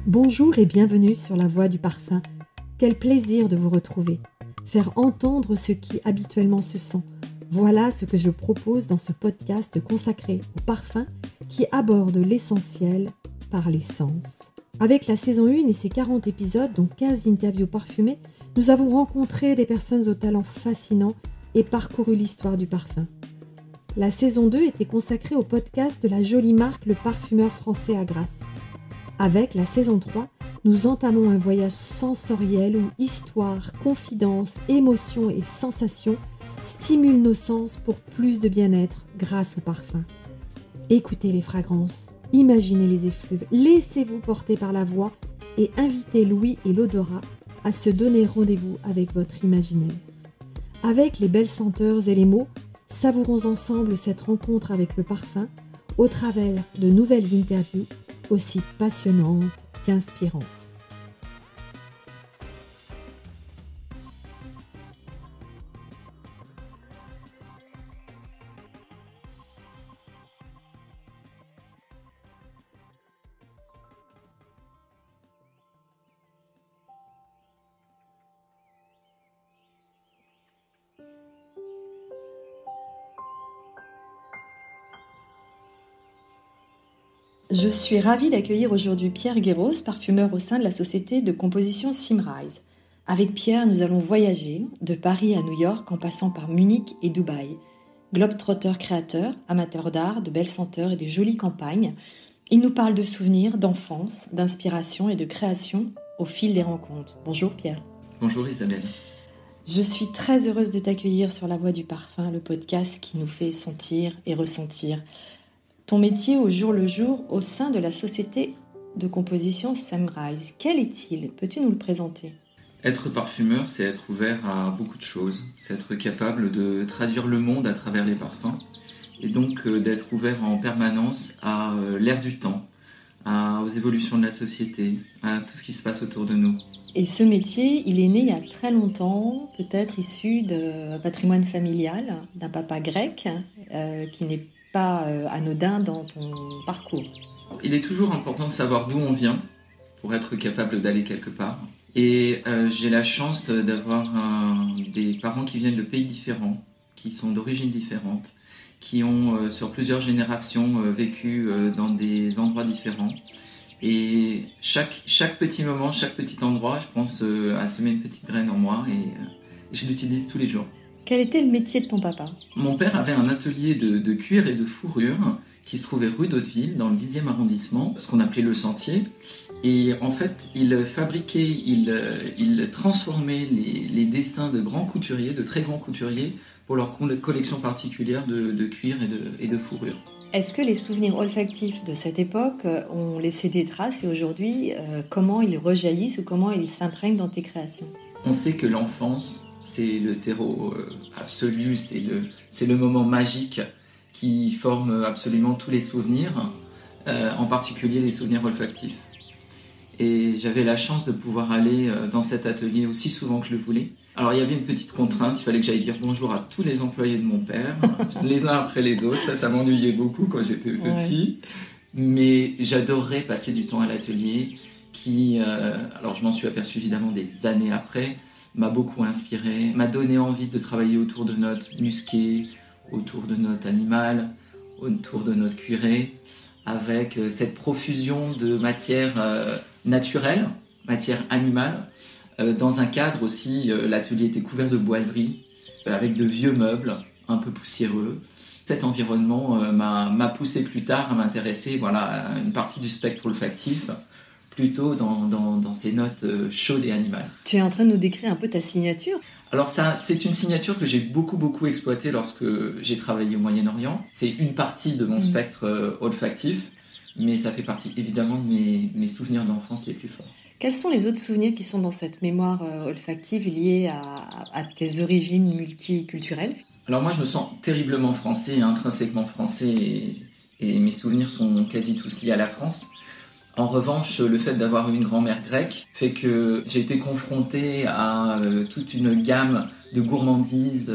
Bonjour et bienvenue sur La Voix du Parfum. Quel plaisir de vous retrouver. Faire entendre ce qui habituellement se sent. Voilà ce que je propose dans ce podcast consacré au parfum qui aborde l'essentiel par les sens. Avec la saison 1 et ses 40 épisodes, dont 15 interviews parfumées, nous avons rencontré des personnes aux talents fascinants et parcouru l'histoire du parfum. La saison 2 était consacrée au podcast de la jolie marque Le Parfumeur Français à Grasse. Avec la saison 3, nous entamons un voyage sensoriel où histoire, confidence, émotions et sensations stimulent nos sens pour plus de bien-être grâce au parfum. Écoutez les fragrances, imaginez les effluves, laissez-vous porter par la voix et invitez l'ouïe et l'odorat à se donner rendez-vous avec votre imaginaire. Avec les belles senteurs et les mots, savourons ensemble cette rencontre avec le parfum au travers de nouvelles interviews aussi passionnantes qu'inspirantes. Je suis ravie d'accueillir aujourd'hui Pierre Guéros, parfumeur au sein de la société de composition Symrise. Avec Pierre, nous allons voyager de Paris à New York en passant par Munich et Dubaï. Globetrotter créateur, amateur d'art, de belles senteurs et de jolies campagnes, il nous parle de souvenirs, d'enfance, d'inspiration et de création au fil des rencontres. Bonjour Pierre. Bonjour Isabelle. Je suis très heureuse de t'accueillir sur La Voix du Parfum, le podcast qui nous fait sentir et ressentir ton métier au jour le jour au sein de la société de composition Symrise. Quel est-il ? Peux-tu nous le présenter ? Être parfumeur, c'est être ouvert à beaucoup de choses. C'est être capable de traduire le monde à travers les parfums. Et donc d'être ouvert en permanence à l'air du temps, aux évolutions de la société, à tout ce qui se passe autour de nous. Et ce métier, il est né il y a très longtemps, peut-être issu d'un patrimoine familial, d'un papa grec, qui n'est pas anodin dans ton parcours. Il est toujours important de savoir d'où on vient pour être capable d'aller quelque part. Et j'ai la chance d'avoir des parents qui viennent de pays différents, qui sont d'origines différentes, qui ont sur plusieurs générations vécu dans des endroits différents. Et chaque petit moment, chaque petit endroit, je pense a semé une petite graine en moi et je l'utilise tous les jours. Quel était le métier de ton papa ? Mon père avait un atelier de cuir et de fourrure qui se trouvait rue d'Hauteville, dans le 10e arrondissement, ce qu'on appelait le Sentier. Et en fait, il fabriquait, il transformait les dessins de grands couturiers, de très grands couturiers, pour leur collection particulière de cuir et de fourrure. Est-ce que les souvenirs olfactifs de cette époque ont laissé des traces et aujourd'hui, comment ils rejaillissent ou comment ils s'imprègnent dans tes créations ? On sait que l'enfance, c'est le terreau absolu, c'est le moment magique qui forme absolument tous les souvenirs, en particulier les souvenirs olfactifs. Et j'avais la chance de pouvoir aller dans cet atelier aussi souvent que je le voulais. Alors il y avait une petite contrainte, il fallait que j'aille dire bonjour à tous les employés de mon père, les uns après les autres, ça m'ennuyait beaucoup quand j'étais petit. Ouais. Mais j'adorais passer du temps à l'atelier qui, alors je m'en suis aperçu évidemment des années après, m'a beaucoup inspiré, m'a donné envie de travailler autour de notre musqué, autour de notre animal, autour de notre cuiré, avec cette profusion de matières naturelles, matières animales, dans un cadre aussi, l'atelier était couvert de boiseries, avec de vieux meubles, un peu poussiéreux. Cet environnement m'a poussé plus tard à m'intéresser à une partie du spectre olfactif, plutôt dans ces notes chaudes et animales. Tu es en train de nous décrire un peu ta signature ? Alors ça, c'est une signature que j'ai beaucoup exploitée lorsque j'ai travaillé au Moyen-Orient. C'est une partie de mon spectre olfactif, mais ça fait partie évidemment de mes souvenirs d'enfance les plus forts. Quels sont les autres souvenirs qui sont dans cette mémoire olfactive liés à tes origines multiculturelles ? Alors moi, je me sens terriblement français, intrinsèquement français, et mes souvenirs sont quasi tous liés à la France. En revanche, le fait d'avoir eu une grand-mère grecque fait que j'ai été confronté à toute une gamme de gourmandises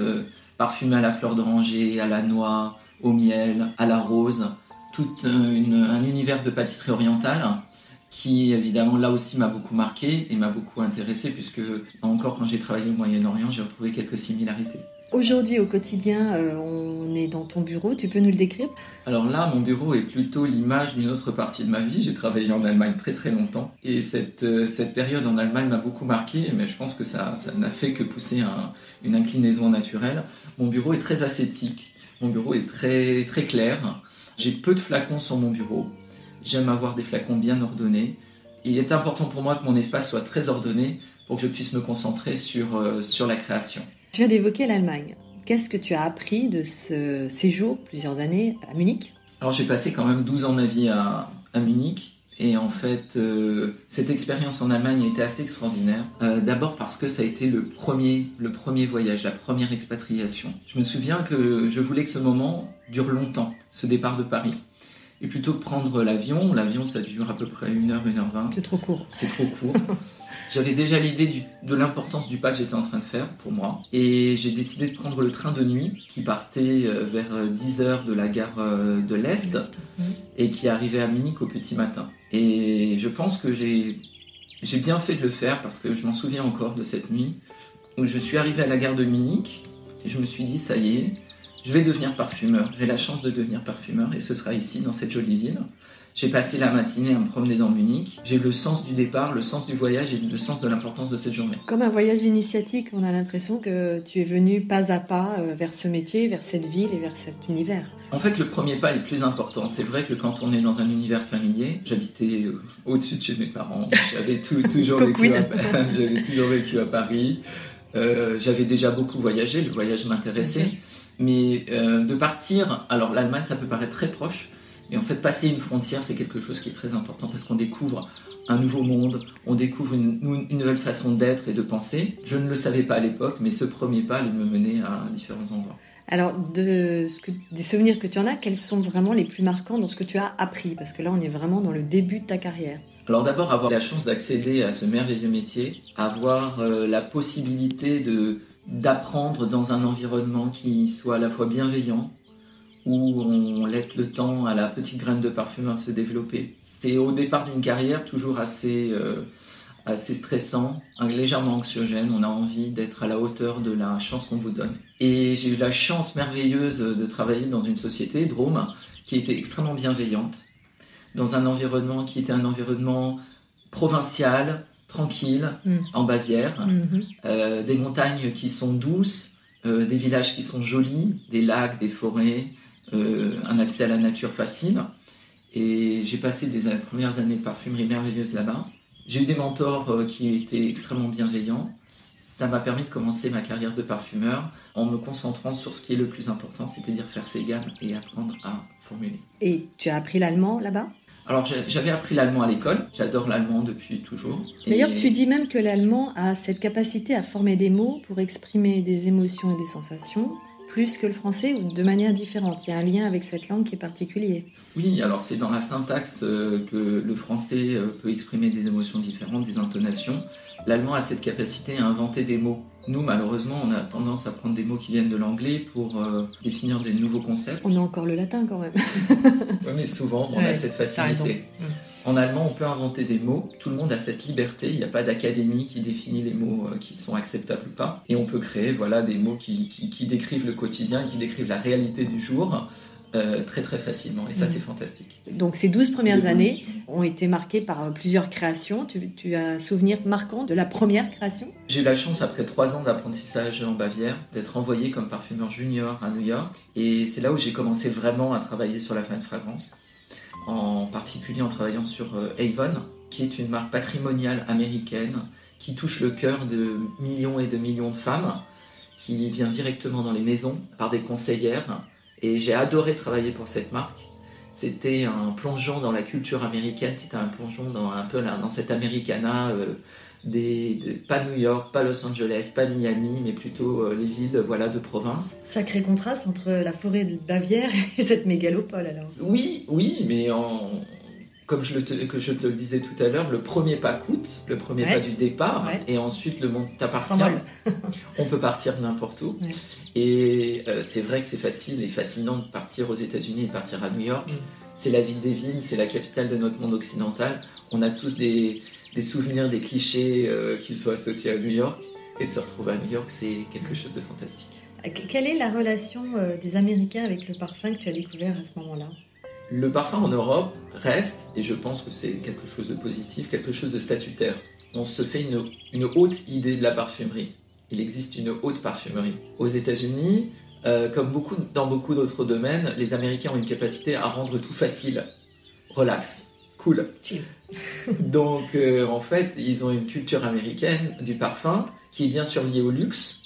parfumées à la fleur d'oranger, à la noix, au miel, à la rose, tout un univers de pâtisserie orientale qui évidemment là aussi m'a beaucoup marqué et m'a beaucoup intéressé, puisque encore quand j'ai travaillé au Moyen-Orient, j'ai retrouvé quelques similarités. Aujourd'hui, au quotidien, on est dans ton bureau. Tu peux nous le décrire ? Alors là, mon bureau est plutôt l'image d'une autre partie de ma vie. J'ai travaillé en Allemagne très très longtemps. Et cette période en Allemagne m'a beaucoup marqué, mais je pense que ça n'a fait que pousser une inclinaison naturelle. Mon bureau est très ascétique. Mon bureau est très, très clair. J'ai peu de flacons sur mon bureau. J'aime avoir des flacons bien ordonnés. Il est important pour moi que mon espace soit très ordonné pour que je puisse me concentrer sur la création. Je viens d'évoquer l'Allemagne. Qu'est-ce que tu as appris de ce séjour, plusieurs années, à Munich ? Alors j'ai passé quand même 12 ans de ma vie à Munich. Et en fait, cette expérience en Allemagne a été assez extraordinaire. D'abord parce que ça a été le premier voyage, la première expatriation. Je me souviens que je voulais que ce moment dure longtemps, ce départ de Paris. Et plutôt que prendre l'avion ça dure à peu près 1h, 1h20. C'est trop court. C'est trop court. J'avais déjà l'idée de l'importance du pas que j'étais en train de faire pour moi. Et j'ai décidé de prendre le train de nuit qui partait vers 10h de la gare de l'Est et qui arrivait à Munich au petit matin. Et je pense que j'ai bien fait de le faire parce que je m'en souviens encore de cette nuit où je suis arrivé à la gare de Munich et je me suis dit, ça y est, je vais devenir parfumeur. J'ai la chance de devenir parfumeur et ce sera ici, dans cette jolie ville. J'ai passé la matinée à me promener dans Munich. J'ai eu le sens du départ, le sens du voyage et le sens de l'importance de cette journée. Comme un voyage initiatique, on a l'impression que tu es venu pas à pas vers ce métier, vers cette ville et vers cet univers. En fait, le premier pas est le plus important. C'est vrai que quand on est dans un univers familier, j'habitais au-dessus de chez mes parents. J'avais toujours vécu à Paris. J'avais déjà beaucoup voyagé, le voyage m'intéressait. Okay. Mais de partir, alors l'Allemagne, ça peut paraître très proche. Et en fait, passer une frontière, c'est quelque chose qui est très important parce qu'on découvre un nouveau monde, on découvre une nouvelle façon d'être et de penser. Je ne le savais pas à l'époque, mais ce premier pas allait me mener à différents endroits. Alors, des souvenirs que tu en as, quels sont vraiment les plus marquants dans ce que tu as appris ? Parce que là, on est vraiment dans le début de ta carrière. Alors d'abord, avoir la chance d'accéder à ce merveilleux métier, avoir la possibilité d'apprendre dans un environnement qui soit à la fois bienveillant, où on laisse le temps à la petite graine de parfumeur de se développer. C'est au départ d'une carrière toujours assez stressant, légèrement anxiogène. On a envie d'être à la hauteur de la chance qu'on vous donne. Et j'ai eu la chance merveilleuse de travailler dans une société, Drôme, qui était extrêmement bienveillante, dans un environnement qui était un environnement provincial, tranquille, en Bavière, des montagnes qui sont douces, des villages qui sont jolis, des lacs, des forêts, un accès à la nature facile. Et j'ai passé des premières années de parfumerie merveilleuses là-bas. J'ai eu des mentors qui étaient extrêmement bienveillants. Ça m'a permis de commencer ma carrière de parfumeur en me concentrant sur ce qui est le plus important, c'est-à-dire faire ses gammes et apprendre à formuler. Et tu as appris l'allemand là-bas ? Alors j'avais appris l'allemand à l'école, j'adore l'allemand depuis toujours. D'ailleurs, tu dis même que l'allemand a cette capacité à former des mots pour exprimer des émotions et des sensations, plus que le français ou de manière différente. Il y a un lien avec cette langue qui est particulier. Oui, alors c'est dans la syntaxe que le français peut exprimer des émotions différentes, des intonations. L'allemand a cette capacité à inventer des mots. Nous, malheureusement, on a tendance à prendre des mots qui viennent de l'anglais pour définir des nouveaux concepts. On a encore le latin quand même. Oui, mais souvent, on a cette facilité. En allemand, on peut inventer des mots. Tout le monde a cette liberté. Il n'y a pas d'académie qui définit les mots qui sont acceptables ou pas. Et on peut créer des mots qui décrivent le quotidien, qui décrivent la réalité du jour très très facilement. Et ça, c'est fantastique. Donc ces 12 premières années ont été marquées par plusieurs créations. Tu as un souvenir marquant de la première création ? J'ai eu la chance, après 3 ans d'apprentissage en Bavière, d'être envoyé comme parfumeur junior à New York. Et c'est là où j'ai commencé vraiment à travailler sur la fine fragrance. En particulier en travaillant sur Avon, qui est une marque patrimoniale américaine qui touche le cœur de millions et de millions de femmes, qui vient directement dans les maisons par des conseillères. Et j'ai adoré travailler pour cette marque. C'était un plongeon dans la culture américaine, c'était un plongeon dans cet Americana, pas New York, pas Los Angeles, pas Miami, mais plutôt les villes de province. Sacré contraste entre la forêt de Bavière et cette mégalopole alors. Oui, mais comme que je te le disais tout à l'heure, le premier pas coûte, le premier pas du départ, et ensuite le monde t'appartient. On peut partir n'importe où. Ouais. Et c'est vrai que c'est facile et fascinant de partir aux États-Unis et de partir à New York. C'est la ville des villes, c'est la capitale de notre monde occidental. On a tous des souvenirs, des clichés qui sont associés à New York. Et de se retrouver à New York, c'est quelque chose de fantastique. Quelle est la relation des Américains avec le parfum que tu as découvert à ce moment-là ? Le parfum en Europe reste, et je pense que c'est quelque chose de positif, quelque chose de statutaire. On se fait une haute idée de la parfumerie. Il existe une haute parfumerie. Aux États-Unis, comme dans beaucoup d'autres domaines, les Américains ont une capacité à rendre tout facile, relax, cool. Chill. Donc, en fait, ils ont une culture américaine du parfum qui est bien sûr liée au luxe,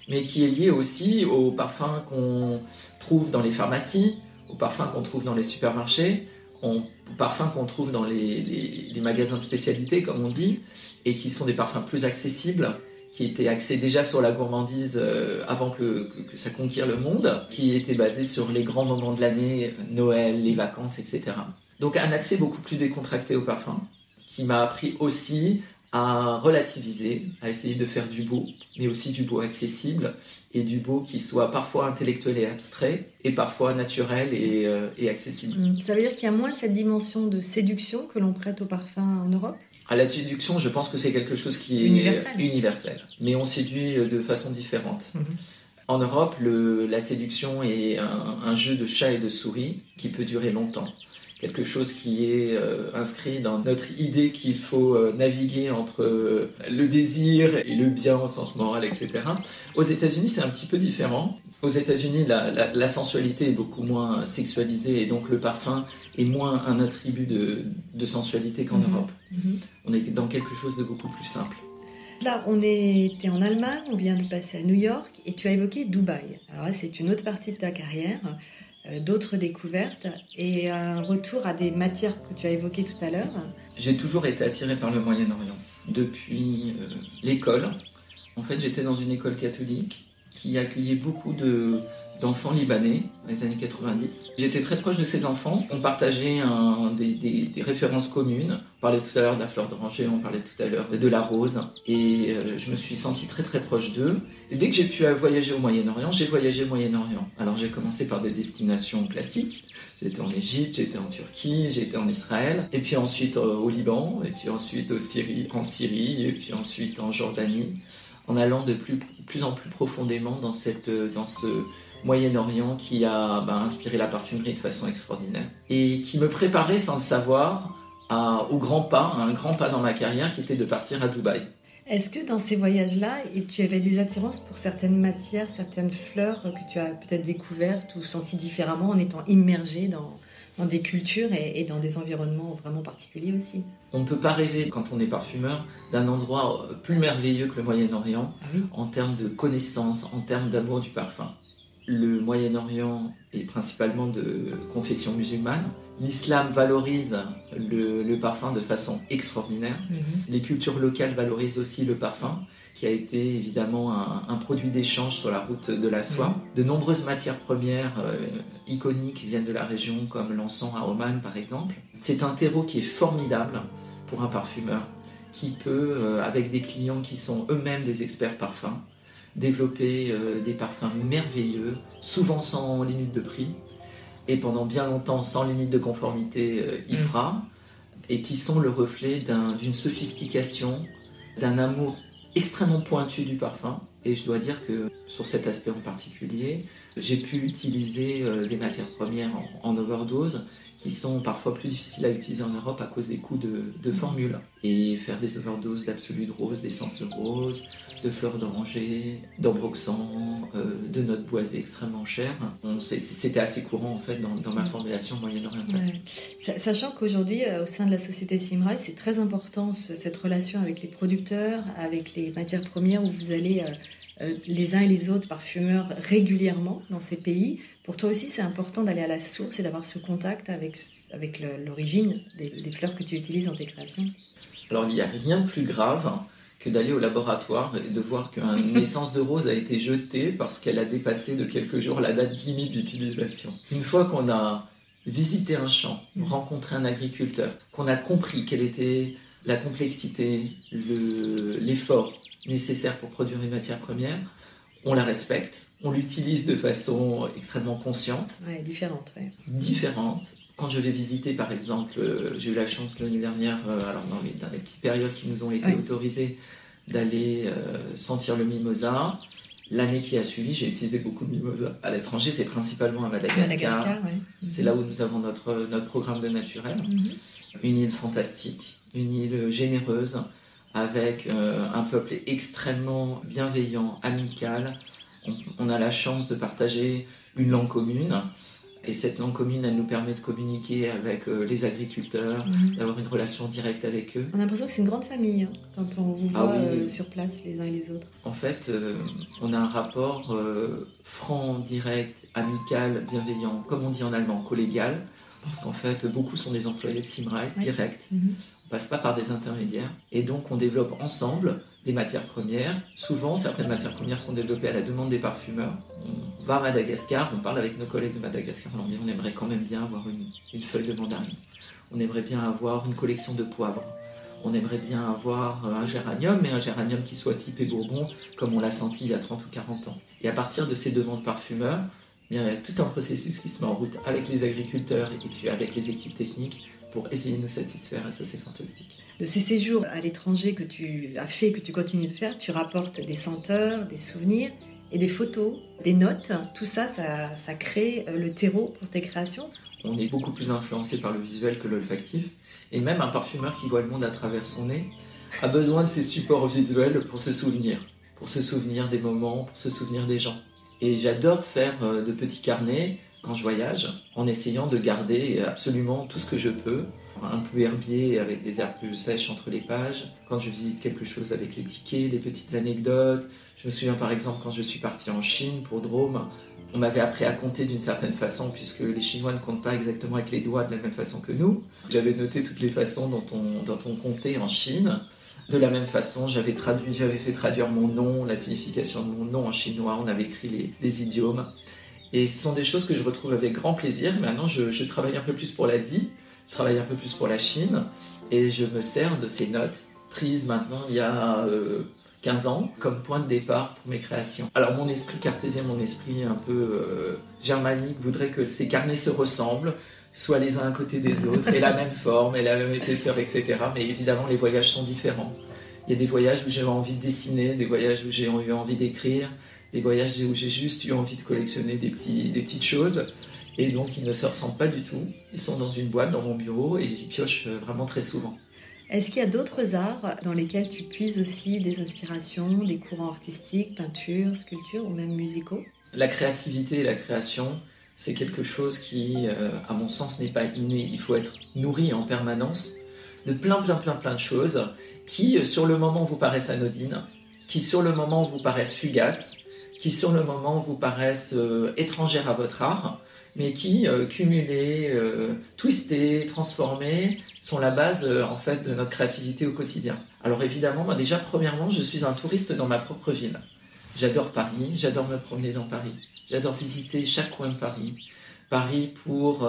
mais qui est liée aussi aux parfums qu'on trouve dans les pharmacies, aux parfums qu'on trouve dans les supermarchés, aux parfums qu'on trouve dans les magasins de spécialité, comme on dit, et qui sont des parfums plus accessibles, qui étaient axés déjà sur la gourmandise avant que ça conquiert le monde, qui étaient basés sur les grands moments de l'année, Noël, les vacances, etc. Donc un accès beaucoup plus décontracté au parfum, qui m'a appris aussi à relativiser, à essayer de faire du beau, mais aussi du beau accessible, et du beau qui soit parfois intellectuel et abstrait, et parfois naturel et accessible. Ça veut dire qu'il y a moins cette dimension de séduction que l'on prête au parfum en Europe ? À la séduction, je pense que c'est quelque chose qui est universel. Mais on séduit de façon différente. En Europe, la séduction est un jeu de chat et de souris qui peut durer longtemps. Quelque chose qui est inscrit dans notre idée qu'il faut naviguer entre le désir et le bien au sens moral, etc. Aux États-Unis, c'est un petit peu différent. Aux États-Unis, la sensualité est beaucoup moins sexualisée et donc le parfum est moins un attribut de sensualité qu'en Europe. On est dans quelque chose de beaucoup plus simple. Là, on était en Allemagne, on vient de passer à New York et tu as évoqué Dubaï. Alors là, c'est une autre partie de ta carrière. D'autres découvertes et un retour à des matières que tu as évoquées tout à l'heure. J'ai toujours été attiré par le Moyen-Orient. Depuis l'école, en fait, j'étais dans une école catholique qui accueillait beaucoup d'enfants libanais dans les années 90. J'étais très proche de ces enfants. On partageait des références communes. On parlait tout à l'heure de la fleur d'oranger, on parlait tout à l'heure de la rose. Et je me suis senti très très proche d'eux. Et dès que j'ai pu voyager au Moyen-Orient, j'ai voyagé au Moyen-Orient. Alors j'ai commencé par des destinations classiques. J'étais en Égypte, j'étais en Turquie, j'étais en Israël. Et puis ensuite au Liban, et puis ensuite en Syrie, et puis ensuite en Jordanie. En allant de plus en plus profondément dans ce Moyen-Orient qui a inspiré la parfumerie de façon extraordinaire. Et qui me préparait sans le savoir à un grand pas dans ma carrière qui était de partir à Dubaï. Est-ce que dans ces voyages-là, tu avais des attirances pour certaines matières, certaines fleurs que tu as peut-être découvertes ou senties différemment en étant immergé dans des cultures et dans des environnements vraiment particuliers aussi? On ne peut pas rêver, quand on est parfumeur, d'un endroit plus merveilleux que le Moyen-Orient, en termes de connaissances, en termes d'amour du parfum. Le Moyen-Orient est principalement de confession musulmane. L'islam valorise le parfum de façon extraordinaire. Les cultures locales valorisent aussi le parfum, qui a été évidemment un produit d'échange sur la route de la soie. De nombreuses matières premières iconiques viennent de la région, comme l'encens à Oman par exemple. C'est un terreau qui est formidable pour un parfumeur, qui peut, avec des clients qui sont eux-mêmes des experts parfums, développer des parfums merveilleux, souvent sans limite de prix, et pendant bien longtemps sans limite de conformité IFRA, et qui sont le reflet d'une sophistication, d'un amour extrêmement pointu du parfum. Et je dois dire que sur cet aspect en particulier, j'ai pu utiliser des matières premières en overdose qui sont parfois plus difficiles à utiliser en Europe à cause des coûts de formules. Et faire des overdoses d'absolu de rose, d'essence de rose, de fleurs d'oranger, d'ambroxan, de notes boisées extrêmement chères. C'était assez courant en fait dans ma formulation moyen-orientale. Ouais. Sachant qu'aujourd'hui, au sein de la société Symrise, c'est très important cette relation avec les producteurs, avec les matières premières où vous allez les uns et les autres parfumeurs régulièrement dans ces pays. Pour toi aussi, c'est important d'aller à la source et d'avoir ce contact avec l'origine des fleurs que tu utilises dans tes créations. Alors, il n'y a rien de plus grave que d'aller au laboratoire et de voir qu'une essence de rose a été jetée parce qu'elle a dépassé de quelques jours la date limite d'utilisation. Une fois qu'on a visiter un champ, rencontrer un agriculteur, qu'on a compris quelle était la complexité, l'effort nécessaire pour produire une matière première, on la respecte, on l'utilise de façon extrêmement consciente. Ouais, différente. Ouais. Différente. Quand je vais visiter, par exemple, j'ai eu la chance l'année dernière, alors dans les petites périodes qui nous ont été autorisées, d'aller sentir le mimosa. L'année qui a suivi, j'ai utilisé beaucoup de mimosa à l'étranger, c'est principalement à Madagascar. C'est là où nous avons notre programme de naturel. Une île fantastique, une île généreuse, avec un peuple extrêmement bienveillant, amical. On a la chance de partager une langue commune. Et cette langue commune, elle nous permet de communiquer avec les agriculteurs, d'avoir une relation directe avec eux. On a l'impression que c'est une grande famille quand on vous voit sur place les uns et les autres. En fait, on a un rapport franc, direct, amical, bienveillant, comme on dit en allemand, collégial, parce qu'en fait, beaucoup sont des employés de Symrise, directs. On passe pas par des intermédiaires. Et donc, on développe ensemble des matières premières. Souvent, certaines matières premières sont développées à la demande des parfumeurs. On va à Madagascar, on parle avec nos collègues de Madagascar, on leur dit on aimerait quand même bien avoir une feuille de mandarine. On aimerait bien avoir une collection de poivres. On aimerait bien avoir un géranium, mais un géranium qui soit typé Bourbon, comme on l'a senti il y a 30 ou 40 ans. Et à partir de ces demandes parfumeurs, il y a tout un processus qui se met en route avec les agriculteurs et puis avec les équipes techniques pour essayer de nous satisfaire, et ça c'est fantastique. De ces séjours à l'étranger que tu as fait, que tu continues de faire, tu rapportes des senteurs, des souvenirs et des photos, des notes. Tout ça, ça crée le terreau pour tes créations. On est beaucoup plus influencé par le visuel que l'olfactif. Et même un parfumeur qui voit le monde à travers son nez a besoin de ces supports visuels pour se souvenir des moments, pour se souvenir des gens. Et j'adore faire de petits carnets quand je voyage, en essayant de garder absolument tout ce que je peux. Un peu herbier avec des herbes que je sèche entre les pages. Quand je visite quelque chose avec les tickets, des petites anecdotes. Je me souviens par exemple quand je suis parti en Chine pour Drôme, on m'avait appris à compter d'une certaine façon puisque les Chinois ne comptent pas exactement avec les doigts de la même façon que nous. J'avais noté toutes les façons dont on comptait en Chine. De la même façon, j'avais fait traduire mon nom, la signification de mon nom en chinois, on avait écrit les idiomes. Et ce sont des choses que je retrouve avec grand plaisir. Maintenant, je travaille un peu plus pour l'Asie, je travaille un peu plus pour la Chine, et je me sers de ces notes prises maintenant il y a 15 ans comme point de départ pour mes créations. Alors mon esprit cartésien, mon esprit un peu germanique voudrait que ces carnets se ressemblent, soient les uns à côté des autres, aient la même forme, aient la même épaisseur, etc. Mais évidemment, les voyages sont différents. Il y a des voyages où j'ai envie de dessiner, des voyages où j'ai eu envie d'écrire, des voyages où j'ai juste eu envie de collectionner des petites choses. Et donc, ils ne se ressemblent pas du tout. Ils sont dans une boîte, dans mon bureau, et j'y pioche vraiment très souvent. Est-ce qu'il y a d'autres arts dans lesquels tu puises aussi des inspirations, des courants artistiques, peinture, sculpture ou même musicaux ? La créativité et la création, c'est quelque chose qui, à mon sens, n'est pas inné. Il faut être nourri en permanence de plein de choses qui, sur le moment, vous paraissent anodines, qui, sur le moment, vous paraissent fugaces, qui, sur le moment, vous paraissent étrangères à votre art, mais qui, cumulées, twistées, transformées, sont la base, en fait, de notre créativité au quotidien. Alors évidemment, moi, déjà, premièrement, je suis un touriste dans ma propre ville. J'adore Paris, j'adore me promener dans Paris. J'adore visiter chaque coin de Paris. Paris pour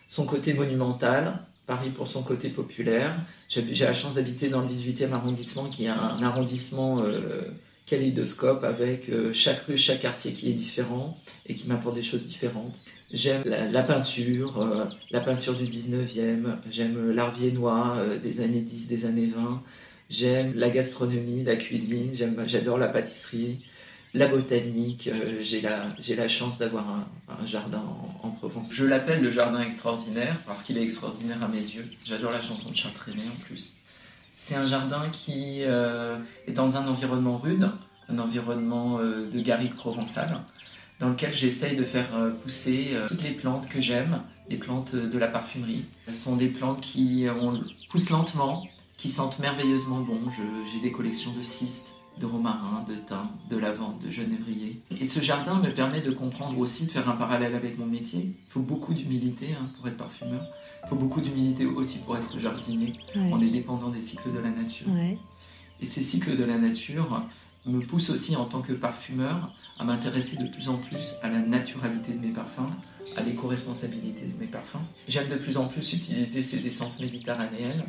son côté monumental, Paris pour son côté populaire. J'ai la chance d'habiter dans le 18e arrondissement, qui est un arrondissement kaléidoscope avec chaque rue, chaque quartier qui est différent et qui m'apporte des choses différentes. J'aime la peinture du 19e, j'aime l'art viennois des années 10, des années 20. J'aime la gastronomie, la cuisine, j'adore la pâtisserie, la botanique. J'ai la chance d'avoir un jardin en Provence. Je l'appelle le jardin extraordinaire parce qu'il est extraordinaire à mes yeux. J'adore la chanson de Charles Trenet en plus. C'est un jardin qui est dans un environnement rude, un environnement de garrigue provençale, dans lequel j'essaye de faire pousser toutes les plantes que j'aime, les plantes de la parfumerie. Ce sont des plantes qui poussent lentement, qui sentent merveilleusement bon. J'ai des collections de cystes, de romarin, de thym, de lavande, de genévrier. Et ce jardin me permet de comprendre aussi, de faire un parallèle avec mon métier. Il faut beaucoup d'humilité pour être parfumeur. Il faut beaucoup d'humilité aussi pour être jardinier. Ouais. On est dépendant des cycles de la nature. Ouais. Et ces cycles de la nature me poussent aussi en tant que parfumeur à m'intéresser de plus en plus à la naturalité de mes parfums, à l'éco-responsabilité de mes parfums. J'aime de plus en plus utiliser ces essences méditerranéennes.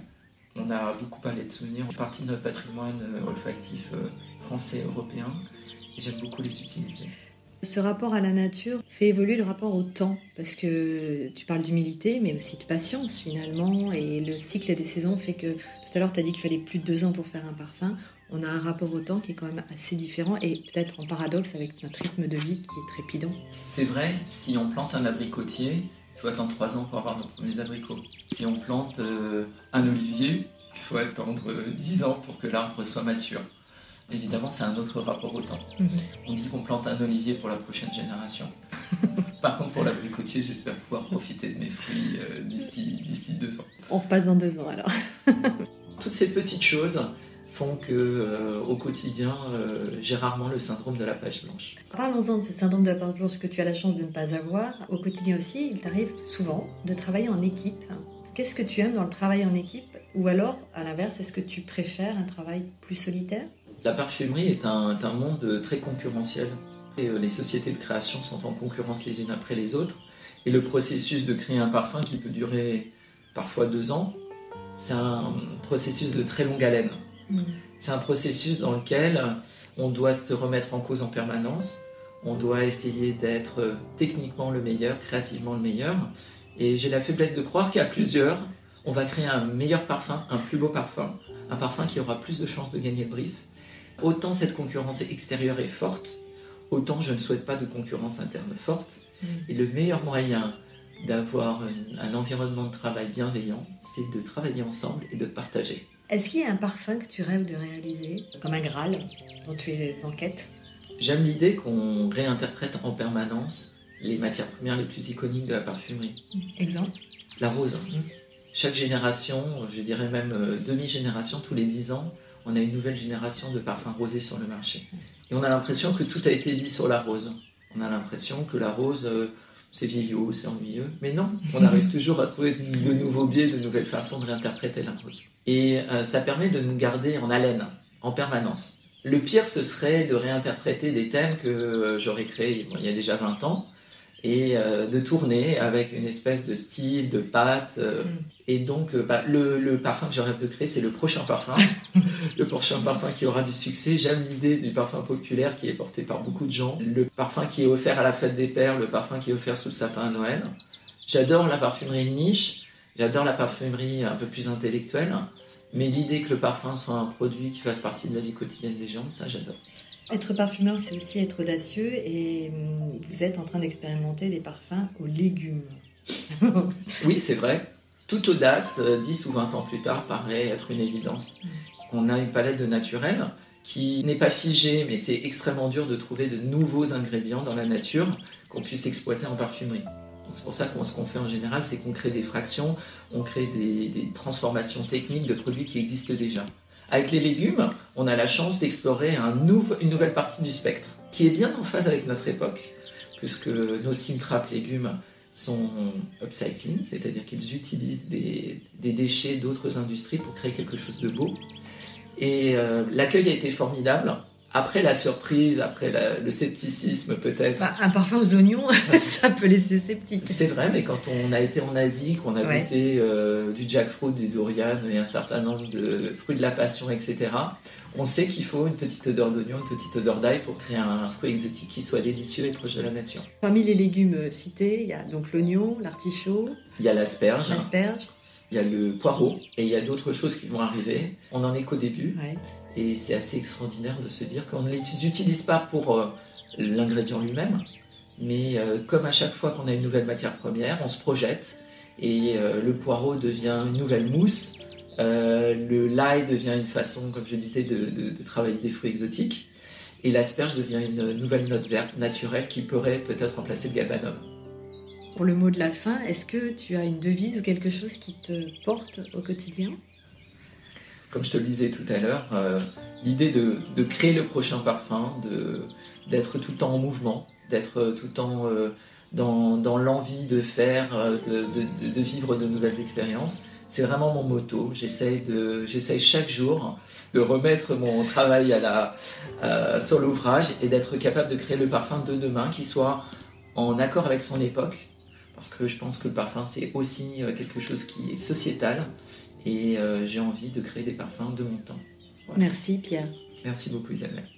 On a beaucoup parlé de souvenirs, une partie de notre patrimoine olfactif français, européen, et j'aime beaucoup les utiliser. Ce rapport à la nature fait évoluer le rapport au temps, parce que tu parles d'humilité, mais aussi de patience finalement, et le cycle des saisons fait que, tout à l'heure tu as dit qu'il fallait plus de 2 ans pour faire un parfum, on a un rapport au temps qui est quand même assez différent, et peut-être en paradoxe avec notre rythme de vie qui est trépidant. C'est vrai, si on plante un abricotier, il faut attendre 3 ans pour avoir nos premiers abricots. Si on plante un olivier, il faut attendre 10 ans pour que l'arbre soit mature. Évidemment, c'est un autre rapport au temps. On dit qu'on plante un olivier pour la prochaine génération. Par contre, pour l'abricotier, j'espère pouvoir profiter de mes fruits d'ici 2 ans. On repasse dans 2 ans alors. Toutes ces petites choses font que, au quotidien, j'ai rarement le syndrome de la page blanche. Parlons-en de ce syndrome de la page blanche que tu as la chance de ne pas avoir. Au quotidien aussi, il t'arrive souvent de travailler en équipe. Qu'est-ce que tu aimes dans le travail en équipe? Ou alors, à l'inverse, est-ce que tu préfères un travail plus solitaire? La parfumerie est un monde très concurrentiel. Et les sociétés de création sont en concurrence les unes après les autres. Et le processus de créer un parfum qui peut durer parfois 2 ans, c'est un processus de très longue haleine. C'est un processus dans lequel on doit se remettre en cause en permanence. On doit essayer d'être techniquement le meilleur, créativement le meilleur. Et j'ai la faiblesse de croire qu'à plusieurs, on va créer un meilleur parfum, un plus beau parfum, un parfum qui aura plus de chances de gagner le brief. Autant cette concurrence extérieure est forte, autant je ne souhaite pas de concurrence interne forte. Et le meilleur moyen d'avoir un environnement de travail bienveillant, c'est de travailler ensemble et de partager. Est-ce qu'il y a un parfum que tu rêves de réaliser, comme un Graal, dont tu es en quête? J'aime l'idée qu'on réinterprète en permanence les matières premières les plus iconiques de la parfumerie. Exemple? La rose. Chaque génération, je dirais même demi-génération, tous les 10 ans, on a une nouvelle génération de parfums rosés sur le marché. Et on a l'impression que tout a été dit sur la rose. On a l'impression que la rose, c'est vieillot, c'est ennuyeux. Mais non, on arrive toujours à trouver de nouveaux biais, de nouvelles façons de réinterpréter la rose. Et ça permet de nous garder en haleine, en permanence. Le pire, ce serait de réinterpréter des thèmes que j'aurais créés il y a déjà 20 ans, et de tourner avec une espèce de style, de patte. Et donc, le parfum que je rêve de créer, c'est le prochain parfum. Le prochain parfum qui aura du succès. J'aime l'idée du parfum populaire qui est porté par beaucoup de gens. Le parfum qui est offert à la fête des pères, le parfum qui est offert sous le sapin à Noël. J'adore la parfumerie de niche, j'adore la parfumerie un peu plus intellectuelle. Mais l'idée que le parfum soit un produit qui fasse partie de la vie quotidienne des gens, ça j'adore. Être parfumeur, c'est aussi être audacieux, et vous êtes en train d'expérimenter des parfums aux légumes. Oui, c'est vrai. Toute audace, 10 ou 20 ans plus tard, paraît être une évidence. On a une palette de naturel qui n'est pas figée, mais c'est extrêmement dur de trouver de nouveaux ingrédients dans la nature qu'on puisse exploiter en parfumerie. Donc c'est pour ça que ce qu'on fait en général, c'est qu'on crée des fractions, on crée des transformations techniques de produits qui existent déjà. Avec les légumes, on a la chance d'explorer une nouvelle partie du spectre, qui est bien en phase avec notre époque, puisque nos Syntrap légumes sont upcycling, c'est-à-dire qu'ils utilisent des déchets d'autres industries pour créer quelque chose de beau. Et l'accueil a été formidable. Après la surprise, après le scepticisme peut-être. Un parfum aux oignons, ça peut laisser sceptique. C'est vrai, mais quand on a été en Asie, qu'on a goûté du jackfruit, du durian et un certain nombre de fruits de la passion, etc., on sait qu'il faut une petite odeur d'oignon, une petite odeur d'ail pour créer un fruit exotique qui soit délicieux et proche de la nature. Parmi les légumes cités, il y a donc l'oignon, l'artichaut. Il y a l'asperge. Il y a le poireau et il y a d'autres choses qui vont arriver. On n'en est qu'au début. Et c'est assez extraordinaire de se dire qu'on ne les utilise pas pour l'ingrédient lui-même, mais comme à chaque fois qu'on a une nouvelle matière première, on se projette et le poireau devient une nouvelle mousse, l'ail devient une façon, comme je disais, de travailler des fruits exotiques, et l'asperge devient une nouvelle note verte naturelle qui pourrait peut-être remplacer le galbanum. Pour le mot de la fin, est-ce que tu as une devise ou quelque chose qui te porte au quotidien ? Comme je te le disais tout à l'heure, l'idée de créer le prochain parfum, d'être tout le temps en mouvement, d'être tout le temps dans l'envie de faire, de vivre de nouvelles expériences, c'est vraiment mon motto. J'essaye chaque jour de remettre mon travail sur l'ouvrage et d'être capable de créer le parfum de demain qui soit en accord avec son époque, parce que je pense que le parfum, c'est aussi quelque chose qui est sociétal, et j'ai envie de créer des parfums de mon temps. Voilà. Merci Pierre. Merci beaucoup Isabelle.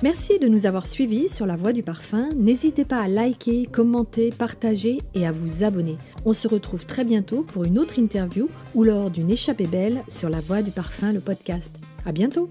Merci de nous avoir suivis sur La Voix du Parfum. N'hésitez pas à liker, commenter, partager et à vous abonner. On se retrouve très bientôt pour une autre interview ou lors d'une échappée belle sur La Voix du Parfum, le podcast. À bientôt!